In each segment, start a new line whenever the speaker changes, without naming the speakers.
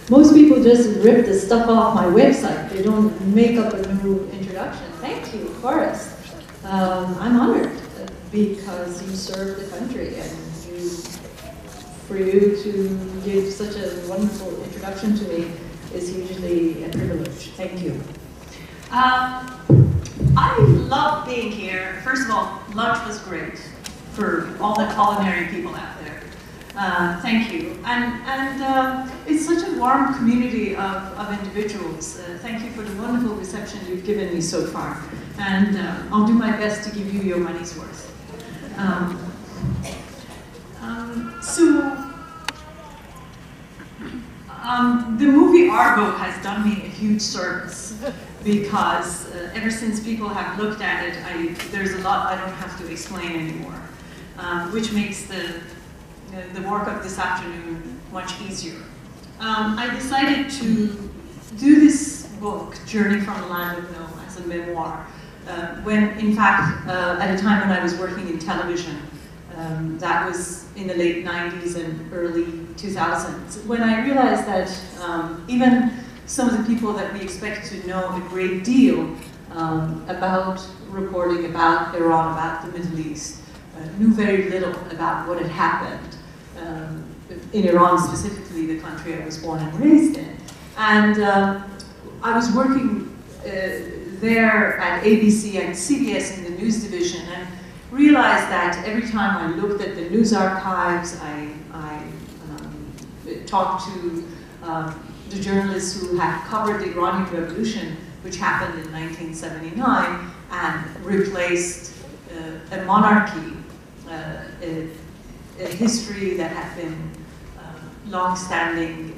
Most people just rip the stuff off my website. They don't make up a new introduction. Thank you, Forrest. I'm honored because you serve the country, and for you to give such a wonderful introduction to me is hugely a privilege. Thank you.
I love being here. First of all, lunch was great for all the culinary people out there. Thank you. And it's such a warm community of individuals. Thank you for the wonderful reception you've given me so far. And I'll do my best to give you your money's worth. The movie Argo has done me a huge service because ever since people have looked at it, there's a lot I don't have to explain anymore, which makes the work of this afternoon much easier. I decided to do this book, Journey from the Land of No, as a memoir, when in fact, at a time when I was working in television. That was in the late 90s and early 2000s, when I realized that even some of the people that we expect to know a great deal about reporting about Iran, about the Middle East, knew very little about what had happened in Iran, specifically the country I was born and raised in. And I was working there at ABC and CBS in the news division, and realized that every time I looked at the news archives, I talked to the journalists who had covered the Iranian Revolution, which happened in 1979, and replaced a monarchy, a history that had been long-standing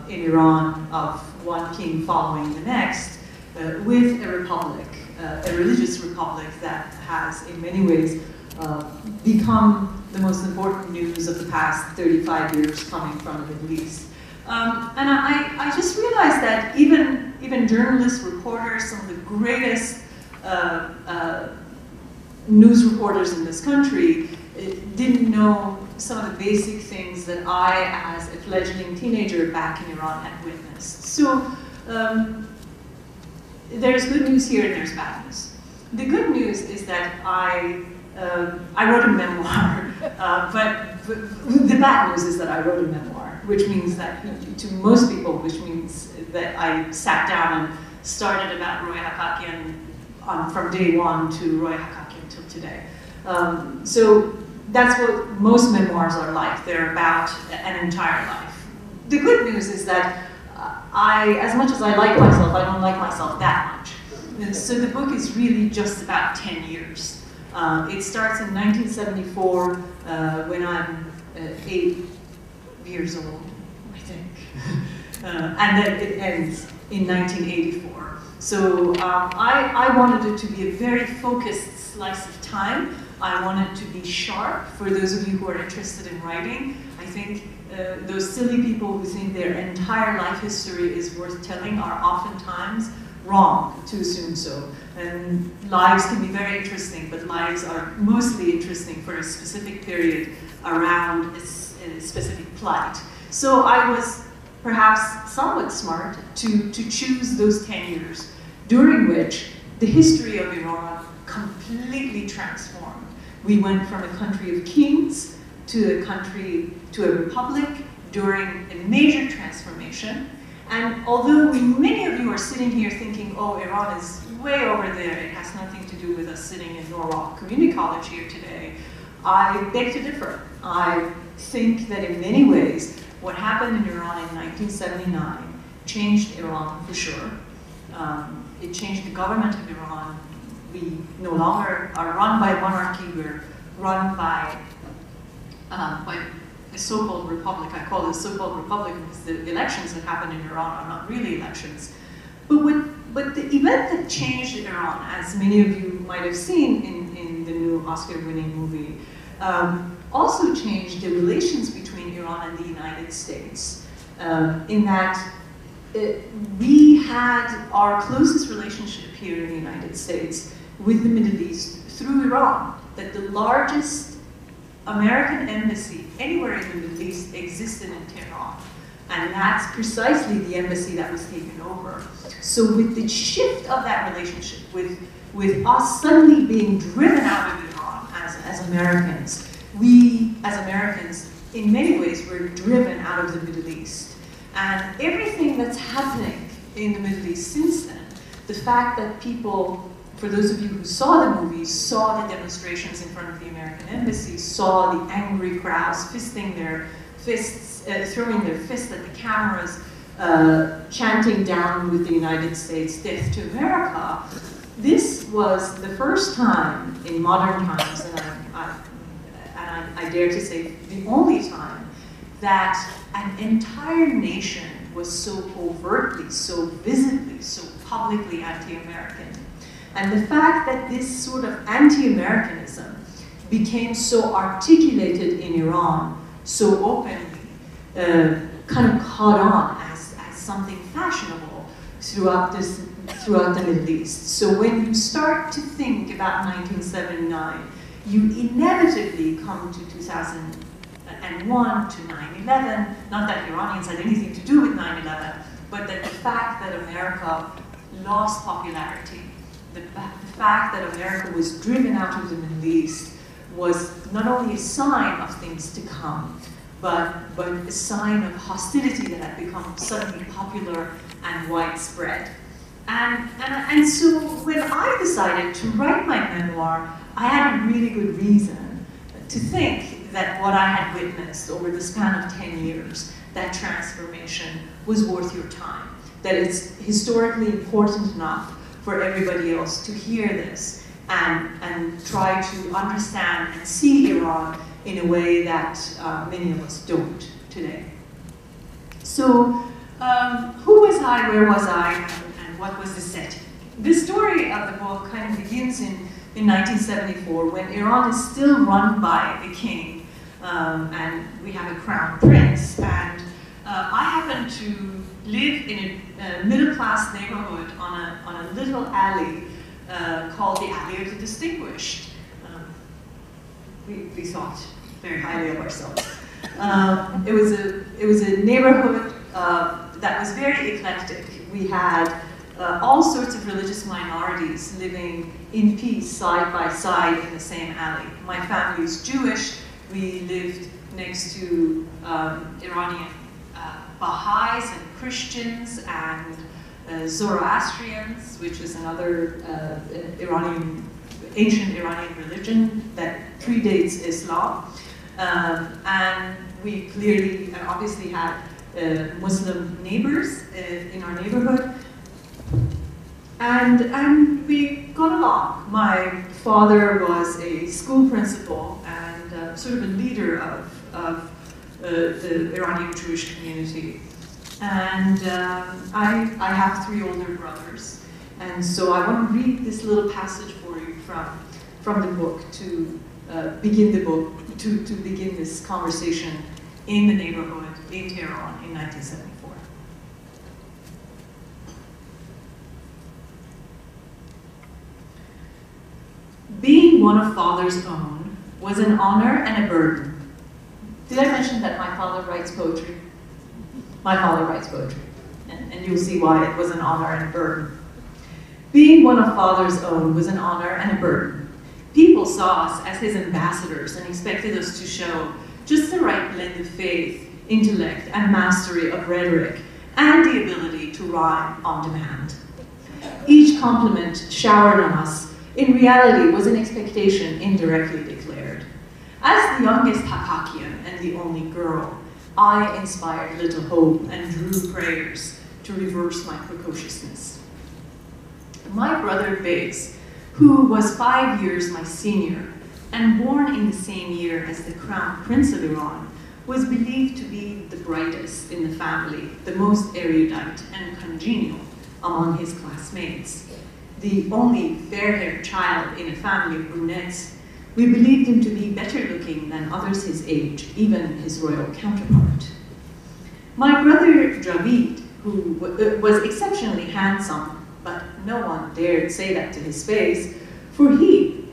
in Iran of one king following the next, with a republic, a religious republic that has, in many ways, become the most important news of the past 35 years coming from the Middle East. And I just realized that even journalists, reporters, some of the greatest news reporters in this country didn't know some of the basic things that I, as a fledgling teenager back in Iran, had witnessed. So there's good news here and there's bad news. The good news is that I wrote a memoir, but the bad news is that I wrote a memoir, which means that, to most people, which means that I sat down and started about Roya Hakakian from day one to Roya Hakakian till today. So that's what most memoirs are like. They're about an entire life. The good news is that as much as I like myself, I don't like myself that much. And so the book is really just about 10 years. It starts in 1974 when I'm 8 years old, I think. And then it ends in 1984. So I wanted it to be a very focused slice of time. I wanted to be sharp for those of you who are interested in writing. I think those silly people who think their entire life history is worth telling are oftentimes wrong to assume so. And lives can be very interesting, but lives are mostly interesting for a specific period around a specific plight. So I was perhaps somewhat smart to choose those 10 years, during which the history of Iran completely transformed. We went from a country of kings to a republic during a major transformation. And although many of you are sitting here thinking, oh, Iran is way over there, it has nothing to do with us sitting in Norwalk Community College here today, I beg to differ. I think that in many ways, what happened in Iran in 1979 changed Iran for sure. It changed the government of Iran. We no longer are run by monarchy, we're run by a so-called republic. I call it a so-called republic because the elections that happen in Iran are not really elections. But the event that changed Iran, as many of you might have seen in the new Oscar-winning movie, also changed the relations between Iran and the United States, in that we had our closest relationship here in the United States with the Middle East through Iran, that the largest American embassy anywhere in the Middle East existed in Tehran. And that's precisely the embassy that was taken over. So with the shift of that relationship, with us suddenly being driven out of Iran as Americans, we as Americans, in many ways, were driven out of the Middle East. And everything that's happening in the Middle East since then, the fact that people, for those of you who saw the movies, saw the demonstrations in front of the American embassy, saw the angry crowds fisting their fists, throwing their fists at the cameras, chanting down with the United States, "Death to America." This was the first time in modern times, and I dare to say the only time, that an entire nation was so overtly, so visibly, so publicly anti-American. And the fact that this sort of anti-Americanism became so articulated in Iran, so openly, kind of caught on as something fashionable throughout the Middle East. So when you start to think about 1979, you inevitably come to 2001, to 9/11, not that Iranians had anything to do with 9/11, but that the fact that America lost popularity, the fact that America was driven out of the Middle East was not only a sign of things to come, but a sign of hostility that had become suddenly popular and widespread. And so when I decided to write my memoir, I had a really good reason to think that what I had witnessed over the span of 10 years, that transformation, was worth your time, that it's historically important enough for everybody else to hear this and try to understand and see Iran in a way that many of us don't today. So who was I, where was I, and what was the setting? The story of the book kind of begins in 1974, when Iran is still run by a king, and we have a crown prince, and I happen to live in a middle-class neighborhood on a little alley called the Alley of the Distinguished. We thought very highly of ourselves. It was a neighborhood that was very eclectic. We had all sorts of religious minorities living in peace side by side in the same alley. My family is Jewish. We lived next to Iranian Baha'is and Christians and Zoroastrians, which is another ancient Iranian religion that predates Islam. And we clearly and obviously had Muslim neighbors in our neighborhood. And we got along. My father was a school principal and sort of a leader of the Iranian Jewish community. And I have 3 older brothers. And so I want to read this little passage for you from the book to begin this conversation in the neighborhood in Tehran in 1974. Being one of Father's own was an honor and a burden. Did I mention that my father writes poetry? My father writes poetry, and you'll see why it was an honor and a burden. Being one of Father's own was an honor and a burden. People saw us as his ambassadors and expected us to show just the right blend of faith, intellect, and mastery of rhetoric, and the ability to rhyme on demand. Each compliment showered on us in reality was an expectation indirectly declared. As the youngest Hakakian and the only girl, I inspired little hope and drew prayers to reverse my precociousness. My brother Beys, who was 5 years my senior and born in the same year as the Crown Prince of Iran, was believed to be the brightest in the family, the most erudite and congenial among his classmates. The only fair-haired child in a family of brunettes, we believed him to be better looking than others his age, even his royal counterpart. My brother Javid, who was exceptionally handsome, but no one dared say that to his face, for he,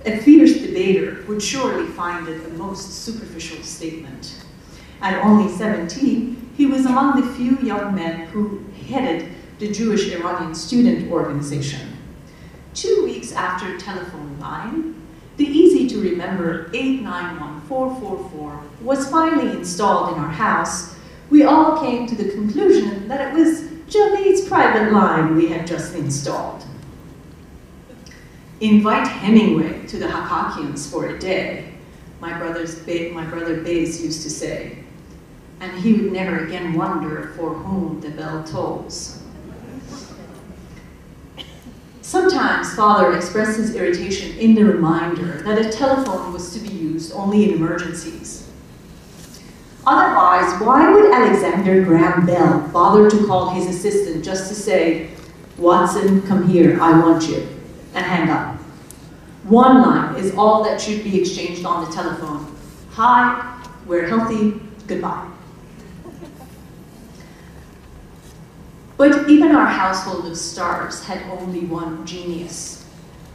a fierce debater, would surely find it a most superficial statement. At only 17, he was among the few young men who headed the Jewish Iranian Student Organization. 2 weeks after telephone line, the easy-to-remember 891-444 was finally installed in our house. We all came to the conclusion that it was Javid's private line we had just installed. Invite Hemingway to the Hakakians for a day, my brother Bays used to say, and he would never again wonder for whom the bell tolls. Sometimes father expressed his irritation in the reminder that a telephone was to be used only in emergencies. Otherwise, why would Alexander Graham Bell bother to call his assistant just to say, "Watson, come here, I want you," and hang up? One line is all that should be exchanged on the telephone. Hi, we're healthy, goodbye. But even our household of stars had only one genius.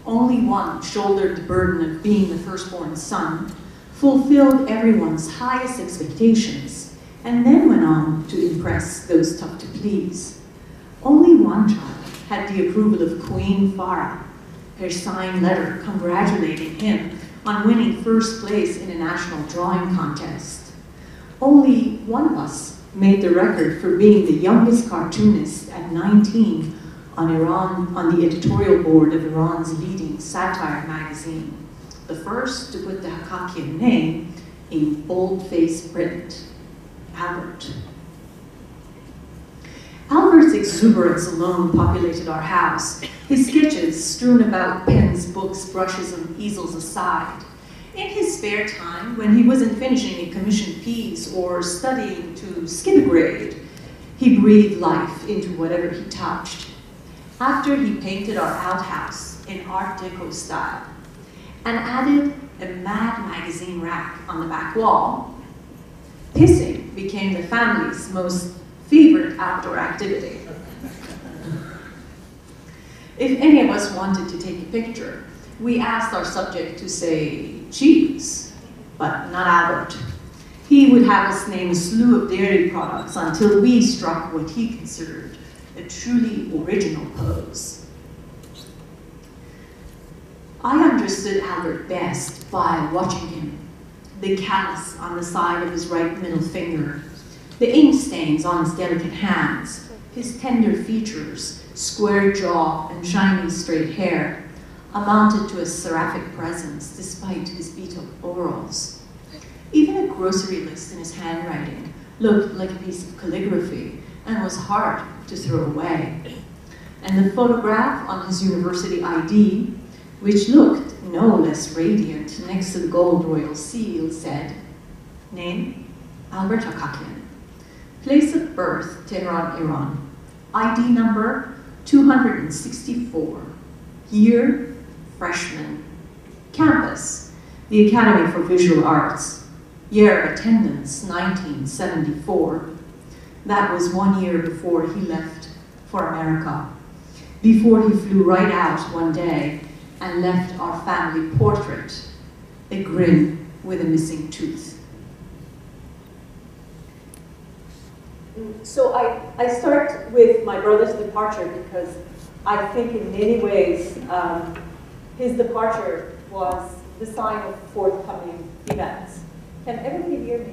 Only one shouldered the burden of being the firstborn son, fulfilled everyone's highest expectations, and then went on to impress those tough to please. Only one child had the approval of Queen Farah, her signed letter congratulating him on winning first place in a national drawing contest. Only one of us made the record for being the youngest cartoonist at 19 on the editorial board of Iran's leading satire magazine, the first to put the Hakakian name in bold-faced print, Albert. Albert's exuberance alone populated our house, his sketches strewn about, pens, books, brushes, and easels aside. In his spare time, when he wasn't finishing a commissioned piece or studying to skip a grade, he breathed life into whatever he touched. After he painted our outhouse in Art Deco style and added a Mad magazine rack on the back wall, pissing became the family's most favorite outdoor activity. If any of us wanted to take a picture, we asked our subject to say cheese, but not Albert. He would have us name a slew of dairy products until we struck what he considered a truly original pose. I understood Albert best by watching him. The callus on the side of his right middle finger, the ink stains on his delicate hands, his tender features, square jaw, and shiny straight hair amounted to a seraphic presence despite his beat-up overalls. Even a grocery list in his handwriting looked like a piece of calligraphy and was hard to throw away. And the photograph on his university ID, which looked no less radiant next to the gold royal seal, said, name, Albert Hakakian. Place of birth, Tehran, Iran. ID number, 264. Year, freshman. Campus, the Academy for Visual Arts. Year of attendance, 1974. That was 1 year before he left for America. Before he flew right out one day and left our family portrait, a grin with a missing tooth.
So I start with my brother's departure because I think in many ways his departure was the sign of forthcoming events. Can everybody hear me?